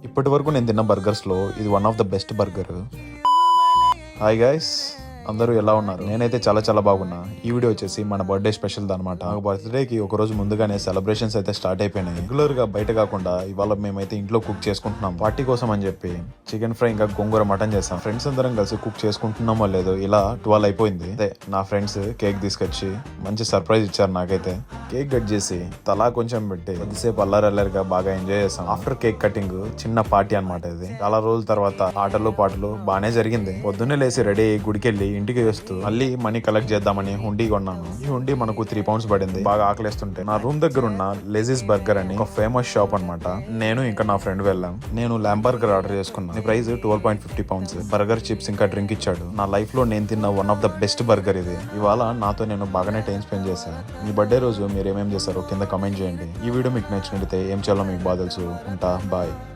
ఇప్పటి వరకు నేను తిన్న బర్గర్స్లో ఇది one of the best burger. Hi guys, అందరూ ఎలా ఉన్నారు? నేనైతే చాలా చాలా బాగున్నా. ఈ వీడియో వచ్చేసి మన బర్త్డే స్పెషల్ అనమాట. నాకు బర్త్డేకి ఒక రోజు ముందుగానే సెలబ్రేషన్స్ అయితే స్టార్ట్ అయిపోయినాయి. రెగ్యులర్ గా బయట కాకుండా ఇవాళ మేమైతే ఇంట్లో కుక్ చేసుకుంటున్నాం పార్టీ కోసం అని చెప్పి. చికెన్ ఫ్రై ఇంకా గోంగూర మటన్ చేస్తాం. ఫ్రెండ్స్ అందరం కలిసి కుక్ చేసుకుంటున్నామో లేదో ఇలా 12 అయిపోయింది. అదే నా ఫ్రెండ్స్ కేక్ తీసుకొచ్చి మంచి సర్ప్రైజ్ ఇచ్చారు నాకైతే. కేక్ కట్ చేసి తలా కొంచెం పెట్టి కొద్దిసేపు అల్లరల్లరిగా బాగా ఎంజాయ్ చేస్తాం. ఆఫ్టర్ కేక్ కటింగ్ చిన్న పార్టీ అనమాట ఇది. చాలా రోజుల తర్వాత ఆటలు పాటలు బాగానే జరిగింది. పొద్దున్నే లేసి రెడీ అయ్యి గుడికి వెళ్ళి ఇంటికి వస్తూ మళ్ళీ మనీ కలెక్ట్ చేద్దామని హుండీ కొన్నాను. ఈ హుండీ మనకు 3 pounds పడింది. బాగా ఆకలిస్తుంటే నా రూమ్ దగ్గర ఉన్న లెజిస్ బర్గర్ అని ఒక ఫేమస్ షాప్ అనమాట. నేను ఇంకా నా ఫ్రెండ్ వెళ్ళాం. నేను ల్యాంబ్ బర్గర్ ఆర్డర్ చేసుకున్నాను. Price 12.50 pounds. బర్గర్, చిప్స్ ఇంకా డ్రింక్ ఇచ్చాడు. నా లైఫ్ లో నేను తిన్న one of the best burger ఇది. ఇవాళ నాతో నేను బాగానే టైం స్పెండ్ చేశాను. మీ బర్త్డే రోజు మీరు ఏమేం చేశారో కింద కమెంట్ చేయండి. ఈ వీడియో మీకు నచ్చినట్లయితే ఏం చేయాలో మీకు బాగా తెలుసు. ఉంటా, బాయ్.